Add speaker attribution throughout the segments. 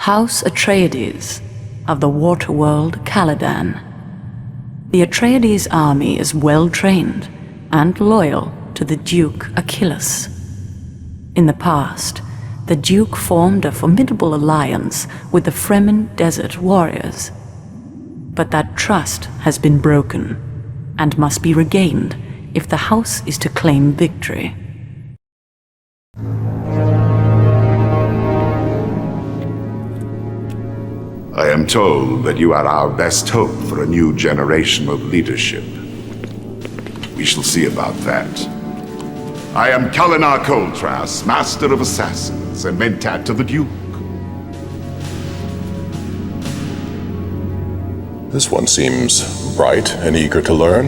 Speaker 1: House Atreides of the water world Caladan. The Atreides army is well trained and loyal to the Duke Achilles. In the past, the Duke formed a formidable alliance with the Freman desert warriors. But that trust has been broken and must be regained if the house is to claim victory.
Speaker 2: I am told that you are our best hope for a new generation of leadership. We shall see about that. I am Caladan Coltras, Master of Assassins, and Mentat to the Duke.
Speaker 3: This one seems bright and eager to learn.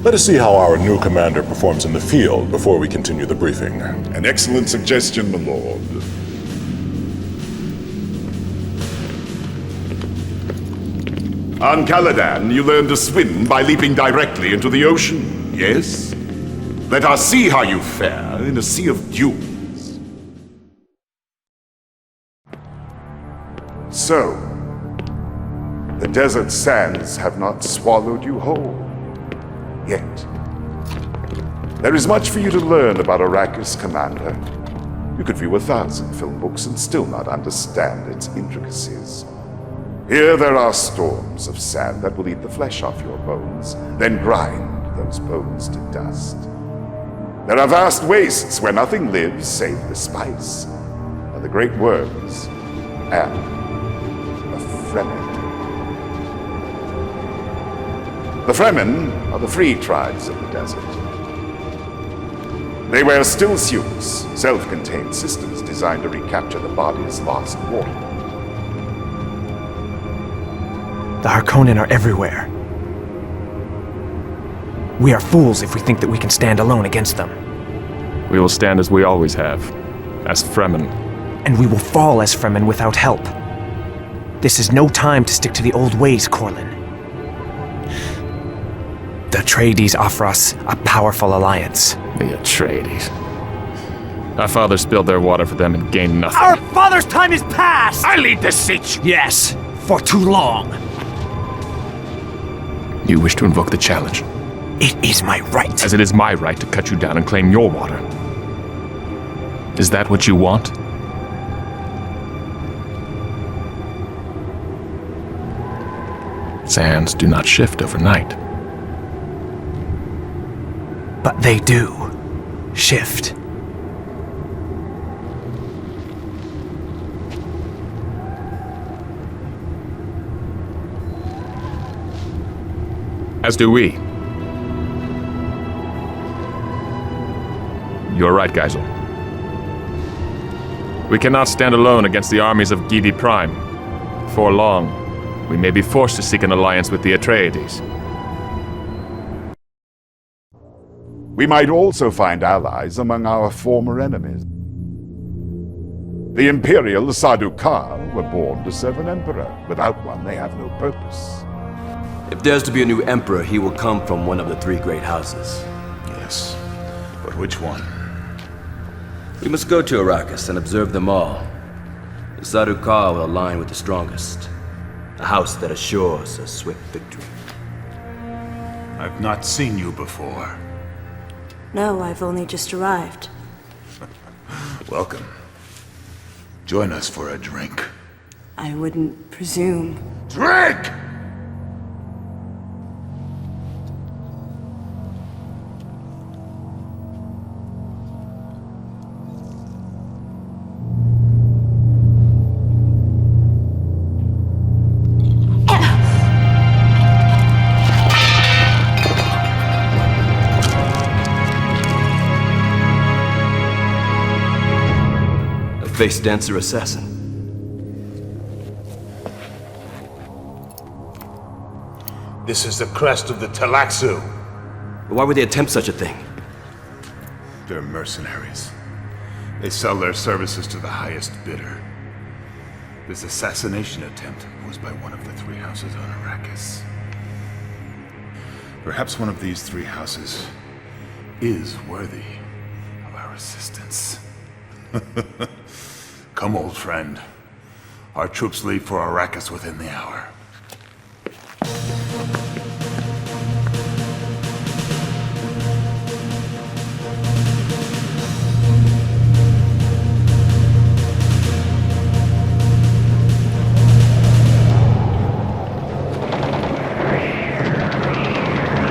Speaker 3: Let us see how our new commander performs in the field before we continue the briefing.
Speaker 2: An excellent suggestion, my lord. On Caladan, you learn to swim by leaping directly into the ocean, yes? Let us see how you fare in a sea of dunes. So, the desert sands have not swallowed you whole, yet. There is much for you to learn about Arrakis, Commander. You could view 1,000 film books and still not understand its intricacies. Here there are storms of sand that will eat the flesh off your bones, then grind those bones to dust. There are vast wastes where nothing lives save the spice, and the great worms, and the Fremen. The Fremen are the free tribes of the desert. They wear still suits, self-contained systems designed to recapture the body's lost water.
Speaker 4: The Harkonnen are everywhere. We are fools if we think that we can stand alone against them.
Speaker 5: We will stand as we always have, as Fremen.
Speaker 4: And we will fall as Fremen without help. This is no time to stick to the old ways, Corlin. The Atreides offer us a powerful alliance.
Speaker 5: The Atreides. Our fathers spilled their water for them and gained nothing.
Speaker 4: Our father's time is past!
Speaker 6: I lead the siege!
Speaker 4: Yes, for too long.
Speaker 5: You wish to invoke the challenge.
Speaker 4: It is my right.
Speaker 5: As it is my right to cut you down and claim your water. Is that what you want? Sands do not shift overnight.
Speaker 4: But they do shift.
Speaker 5: As do we. You're right, Geisel. We cannot stand alone against the armies of Gidi Prime. For long, we may be forced to seek an alliance with the Atreides.
Speaker 2: We might also find allies among our former enemies. The Imperial Sardaukar were born to serve an emperor. Without one, they have no purpose.
Speaker 7: If there's to be a new emperor, he will come from one of the three great houses.
Speaker 6: Yes, but which one?
Speaker 7: We must go to Arrakis and observe them all. The Sardaukar will align with the strongest. A house that assures a swift victory.
Speaker 6: I've not seen you before.
Speaker 8: No, I've only just arrived.
Speaker 6: Welcome. Join us for a drink.
Speaker 8: I wouldn't presume.
Speaker 6: Drink!
Speaker 7: Face dancer assassin.
Speaker 6: This is the crest of the Talaxu.
Speaker 7: Why would they attempt such a thing?
Speaker 6: They're mercenaries. They sell their services to the highest bidder. This assassination attempt was by one of the three houses on Arrakis. Perhaps one of these three houses is worthy of our assistance. Come, old friend. Our troops leave for Arrakis within the hour.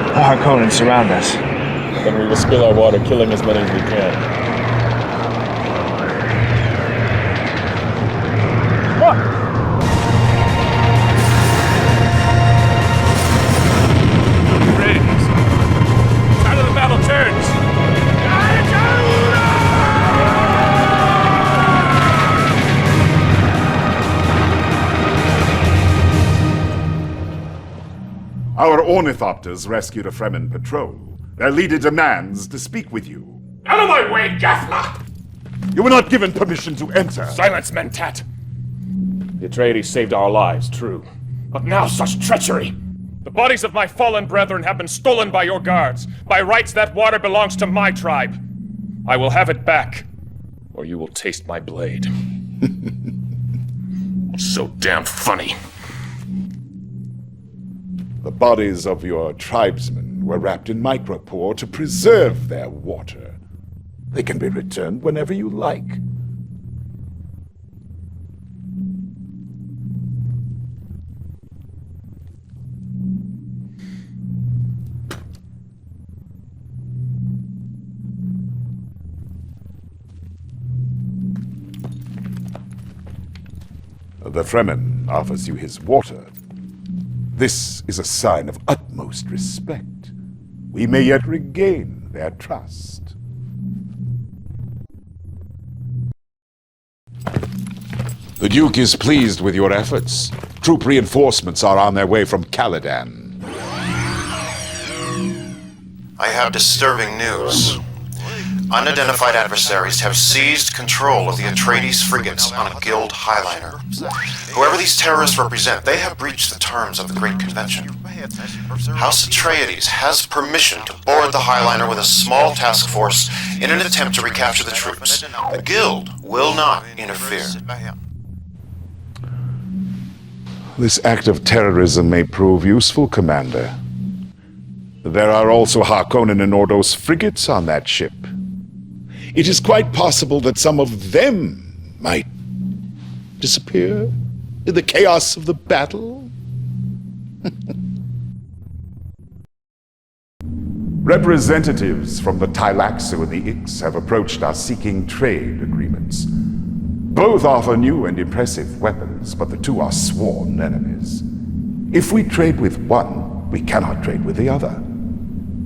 Speaker 4: The Harkonnen surround us.
Speaker 5: Then we will spill our water, killing as many as we can.
Speaker 2: Our ornithopters rescued a Fremen patrol. Their leader demands to speak with you.
Speaker 9: Out of my way, Gafla!
Speaker 2: You were not given permission to enter.
Speaker 9: Silence, Mentat! The Atreides saved our lives, true. But now such treachery!
Speaker 5: The bodies of my fallen brethren have been stolen by your guards. By rights, that water belongs to my tribe. I will have it back, or you will taste my blade.
Speaker 9: So damn funny.
Speaker 2: The bodies of your tribesmen were wrapped in micropore to preserve their water. They can be returned whenever you like. The Fremen offers you his water. This is a sign of utmost respect. We may yet regain their trust. The Duke is pleased with your efforts. Troop reinforcements are on their way from Caladan.
Speaker 10: I have disturbing news. Unidentified adversaries have seized control of the Atreides frigates on a guild highliner. Whoever these terrorists represent, they have breached the terms of the Great Convention. House Atreides has permission to board the highliner with a small task force in an attempt to recapture the troops. The guild will not interfere.
Speaker 2: This act of terrorism may prove useful, Commander. There are also Harkonnen and Ordos frigates on that ship. It is quite possible that some of them might disappear in the chaos of the battle. Representatives from the Tleilaxu and the Ix have approached us seeking trade agreements. Both offer new and impressive weapons, but the two are sworn enemies. If we trade with one, we cannot trade with the other.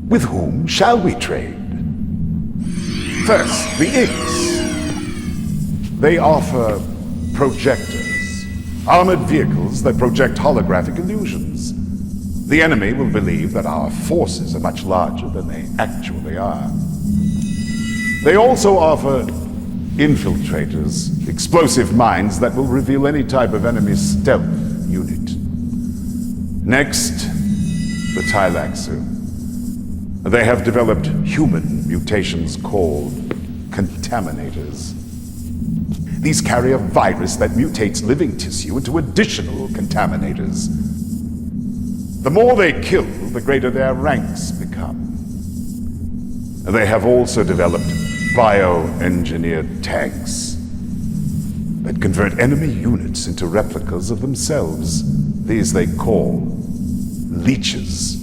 Speaker 2: With whom shall we trade? First, the Ix. They offer projectors, armored vehicles that project holographic illusions. The enemy will believe that our forces are much larger than they actually are. They also offer infiltrators, explosive mines that will reveal any type of enemy stealth unit. Next, the Tleilaxu. They have developed human mutations called contaminators. These carry a virus that mutates living tissue into additional contaminators. The more they kill, the greater their ranks become. They have also developed bioengineered tanks that convert enemy units into replicas of themselves. These they call leeches.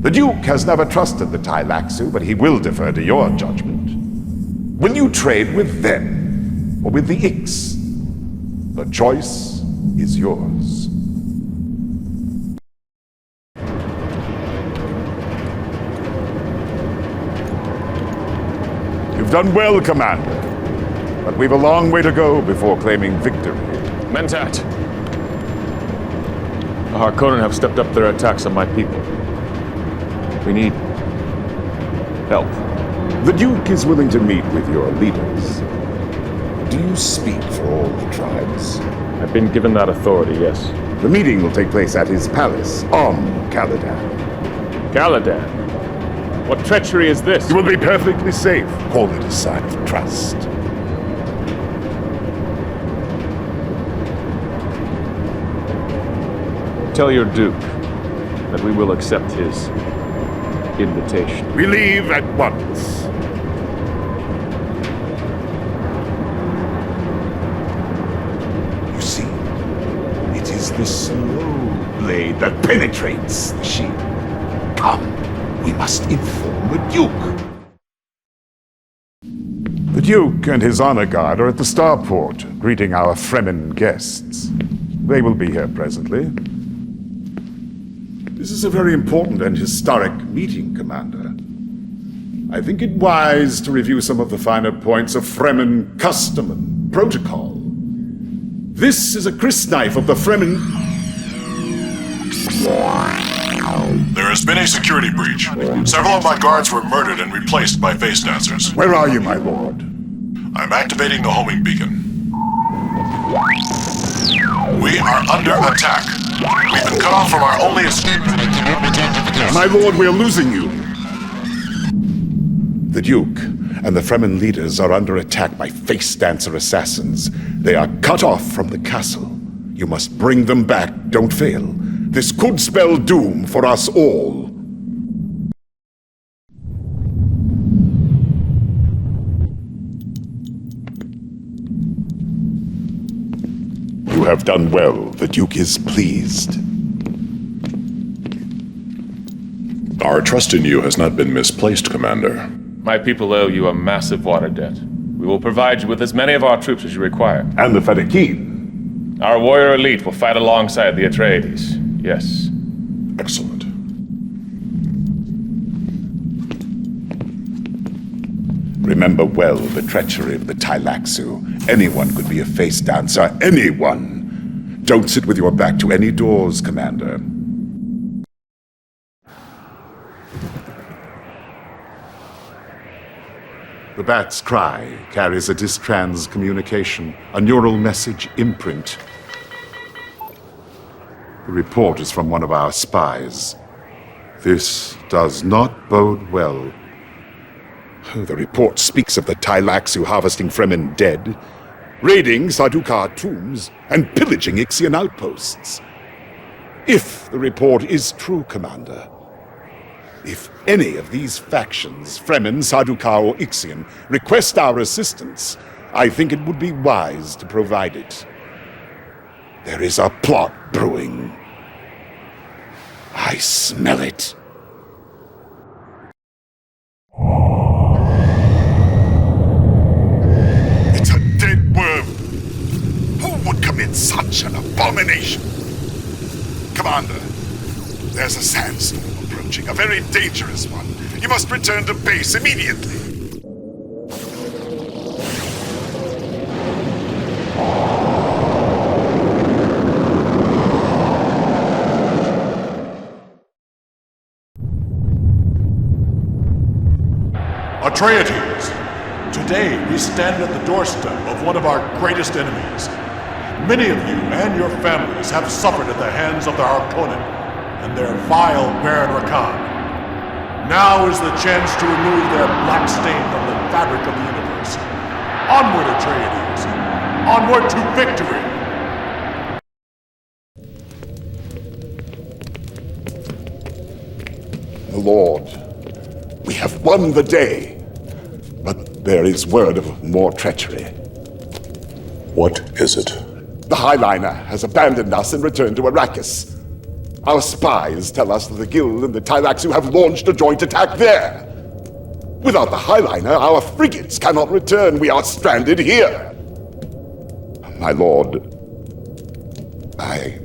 Speaker 2: The Duke has never trusted the Tleilaxu, but he will defer to your judgment. Will you trade with them or with the Ix? The choice is yours. You've done well, Commander, but we've a long way to go before claiming victory.
Speaker 5: Mentat! The Harkonnen have stepped up their attacks on my people. We need help.
Speaker 2: The Duke is willing to meet with your leaders. Do you speak for all the tribes?
Speaker 5: I've been given that authority, yes.
Speaker 2: The meeting will take place at his palace on Caladan.
Speaker 5: Caladan? What treachery is this?
Speaker 2: You will be perfectly safe. Call it a sign of trust.
Speaker 9: tell your Duke that we will accept his invitation.
Speaker 2: We leave at once. You see, it is the slow blade that penetrates the shield. Come, we must inform the Duke. The Duke and his honor guard are at the starport, greeting our Fremen guests. They will be here presently. This is a very important and historic meeting, Commander. I think it wise to review some of the finer points of Fremen custom and protocol. This is a crysknife of the Fremen...
Speaker 3: There has been a security breach. Several of my guards were murdered and replaced by face dancers.
Speaker 2: Where are you, my lord?
Speaker 3: I'm activating the homing beacon. We are under attack. We've been cut off from our only escape.
Speaker 2: My lord, we're losing you. The Duke and the Fremen leaders are under attack by face dancer assassins. They are cut off from the castle. You must bring them back. Don't fail. This could spell doom for us all. You have done well. The Duke is pleased.
Speaker 3: Our trust in you has not been misplaced, Commander.
Speaker 5: My people owe you a massive water debt. We will provide you with as many of our troops as you require.
Speaker 2: And the Fedaykin.
Speaker 5: Our warrior elite will fight alongside the Atreides. Yes.
Speaker 3: Excellent.
Speaker 2: Remember well the treachery of the Tleilaxu. Anyone could be a face dancer. Anyone! Don't sit with your back to any doors, Commander. The bat's cry carries a distrans communication, a neural message imprint. The report is from one of our spies. This does not bode well. The report speaks of the Tleilaxu harvesting Fremen dead, raiding Sardaukar tombs, and pillaging Ixian outposts. If the report is true, Commander, if any of these factions, Fremen, Sardaukar, or Ixian, request our assistance, I think it would be wise to provide it. There is a plot brewing. I smell it. It's a dead worm. Who would commit such an abomination? Commander, there's a sandstorm approaching, a very dangerous one. You must return to base immediately.
Speaker 3: Atreides! Today we stand at the doorstep of one of our greatest enemies. Many of you and your families have suffered at the hands of their opponent and their vile Baron Rakan. Now is the chance to remove their black stain from the fabric of the universe. Onward, Atreides! Onward to victory!
Speaker 2: The Lord, we have won the day. But there is word of more treachery.
Speaker 3: What is it?
Speaker 2: The Highliner has abandoned us and returned to Arrakis. Our spies tell us that the Guild and the Tleilaxu have launched a joint attack there. Without the Highliner, our frigates cannot return. We are stranded here. My lord, I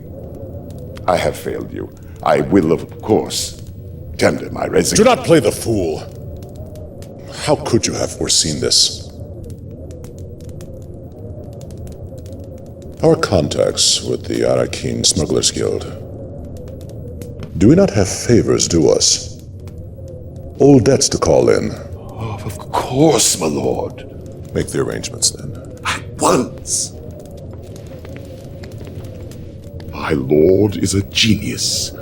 Speaker 2: have failed you. I will, of course, tender my resignation.
Speaker 3: Do not play the fool. How could you have foreseen this? Our contacts with the Arakin Smugglers Guild. Do we not have favors due us? Old debts to call in?
Speaker 2: Oh, of course, my lord.
Speaker 3: Make the arrangements then.
Speaker 2: At once. My lord is a genius.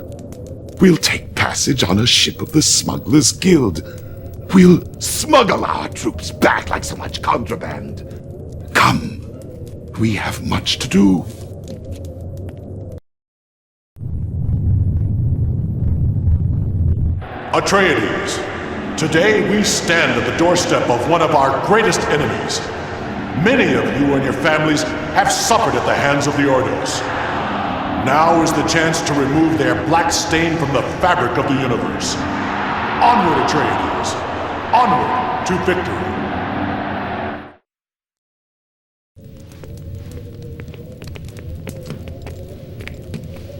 Speaker 2: We'll take passage on a ship of the Smugglers Guild. We'll smuggle our troops back like so much contraband. Come, we have much to do.
Speaker 3: Atreides, today we stand at the doorstep of one of our greatest enemies. Many of you and your families have suffered at the hands of the Ordos. Now is the chance to remove their black stain from the fabric of the universe. Onward, Atreides! Onward to victory!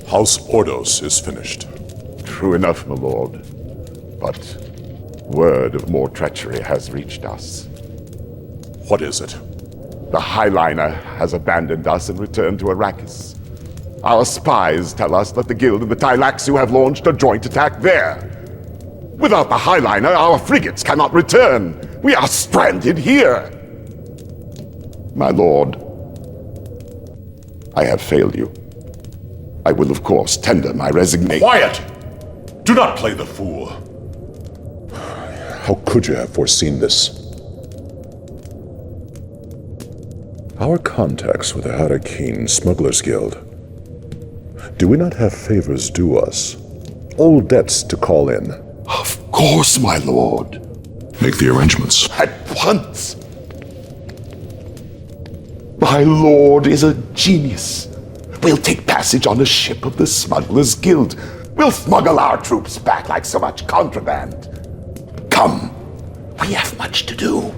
Speaker 11: House Ordos is finished.
Speaker 2: True enough, my lord. But word of more treachery has reached us.
Speaker 11: What is it?
Speaker 2: The Highliner has abandoned us and returned to Arrakis. Our spies tell us that the Guild and the Tleilaxu have launched a joint attack there. Without the Highliner, our frigates cannot return. We are stranded here. My lord, I have failed you. I will, of course, tender my resignation.
Speaker 3: Quiet! Do not play the fool.
Speaker 11: How could you have foreseen this? Our contacts with the Harakeen Smugglers Guild. Do we not have favors due us? Old debts to call in?
Speaker 2: Of course, my lord.
Speaker 11: Make the arrangements.
Speaker 2: At once. My lord is a genius. We'll take passage on a ship of the Smugglers Guild. We'll smuggle our troops back like so much contraband. Come, we have much to do.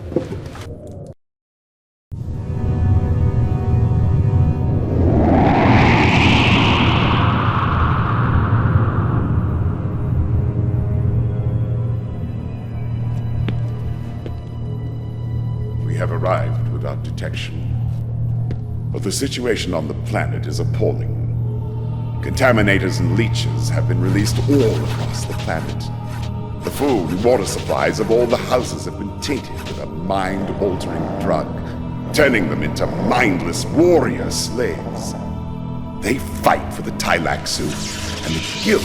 Speaker 2: We have arrived without detection. But the situation on the planet is appalling. Contaminators and leeches have been released all across the planet. The food and water supplies of all the houses have been tainted with a mind-altering drug, turning them into mindless warrior slaves. They fight for the Tleilaxu and the Guild.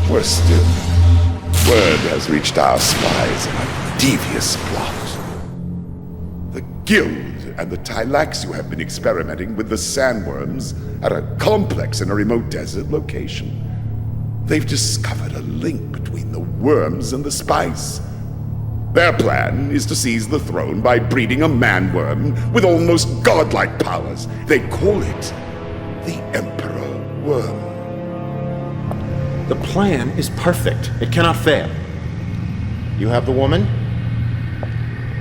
Speaker 2: Worse still, word has reached our spies of a devious plot. The Guild and the Tleilaxu have been experimenting with the sandworms at a complex in a remote desert location. They've discovered a link between the worms and the spice. Their plan is to seize the throne by breeding a man-worm with almost godlike powers. They call it the Emperor Worm.
Speaker 12: The plan is perfect. It cannot fail. You have the woman?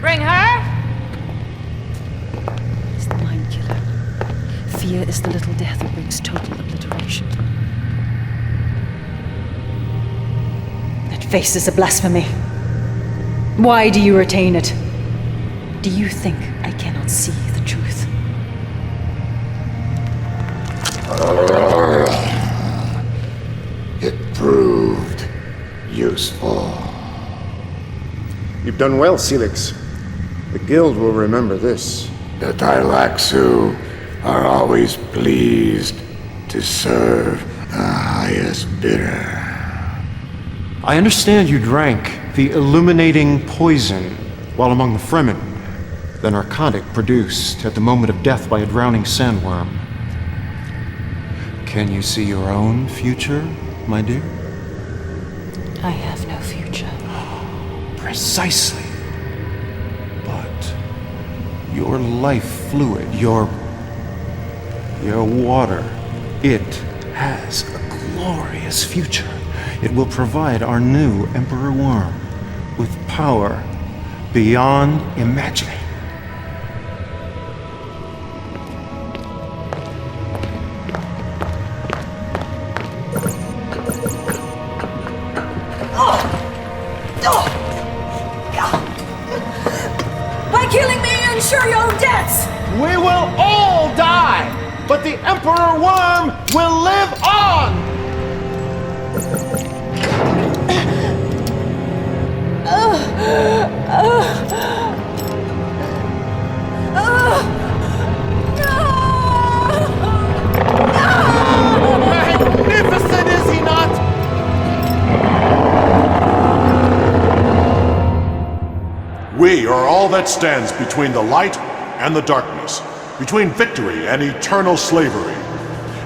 Speaker 13: Bring her!
Speaker 14: It's the mind killer. Fear is the little death that brings total obliteration. That face is a blasphemy. Why do you retain it? Do you think I cannot see the truth?
Speaker 2: It proved useful.
Speaker 12: You've done well, Celix. The Guild will remember this.
Speaker 2: The Tleilaxu are always pleased to serve the highest bidder.
Speaker 12: I understand you drank the illuminating poison while among the Fremen, the narcotic produced at the moment of death by a drowning sandworm. Can you see your own future, my dear?
Speaker 14: I have no future.
Speaker 12: Precisely. But your life fluid, your water, it has a glorious future. It will provide our new Emperor Worm with power beyond imagining.
Speaker 13: By killing me, you ensure your own deaths!
Speaker 12: We will all die, but the Emperor Worm will live on! Magnificent, is he not?
Speaker 3: We are all that stands between the light and the darkness, between victory and eternal slavery.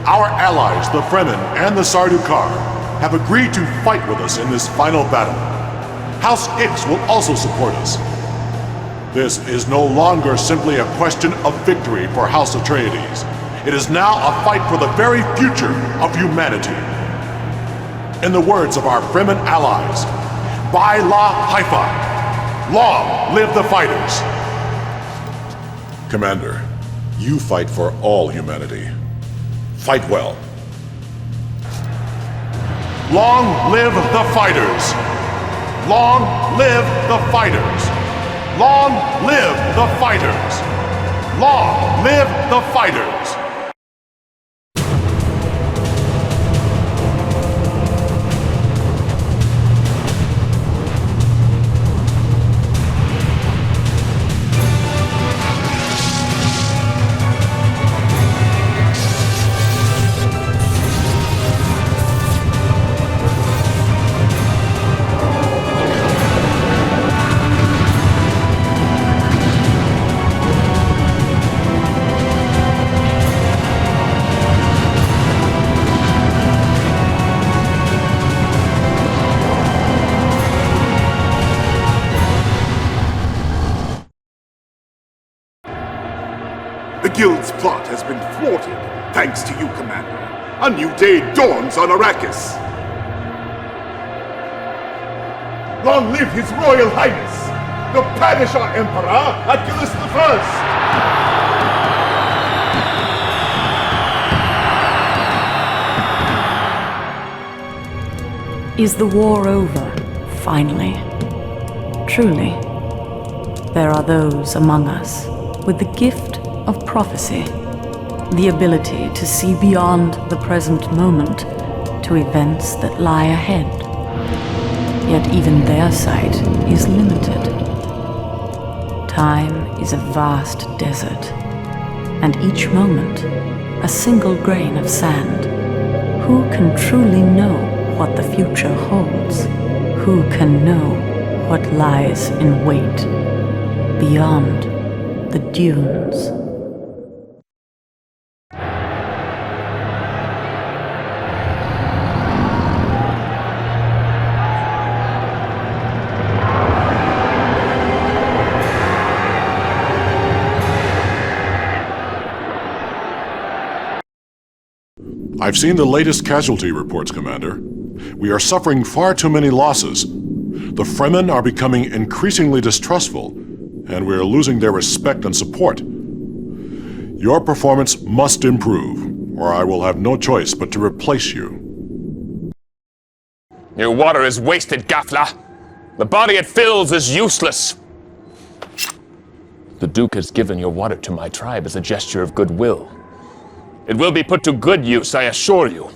Speaker 3: Our allies, the Fremen and the Sardaukar, have agreed to fight with us in this final battle. House Ix will also support us. This is no longer simply a question of victory for House Atreides. It is now a fight for the very future of humanity. In the words of our Fremen allies, By La Haifa, long live the fighters! Commander, you fight for all humanity. Fight well. Long live the fighters! Long live the fighters! Long live the fighters! Long live the fighters!
Speaker 2: The Guild's plot has been thwarted, thanks to you, Commander. A new day dawns on Arrakis. Long live His Royal Highness, the Padishah Emperor Achilles I.
Speaker 1: Is the war over, finally? Truly, there are those among us with the gift of prophecy, the ability to see beyond the present moment to events that lie ahead. Yet even their sight is limited. Time is a vast desert, and each moment a single grain of sand. Who can truly know what the future holds? Who can know what lies in wait beyond the dunes?
Speaker 3: I've seen the latest casualty reports, Commander. We are suffering far too many losses. The Fremen are becoming increasingly distrustful, and we are losing their respect and support. Your performance must improve, or I will have no choice but to replace you.
Speaker 5: Your water is wasted, Gafla. The body it fills is useless. The Duke has given your water to my tribe as a gesture of goodwill. It will be put to good use, I assure you.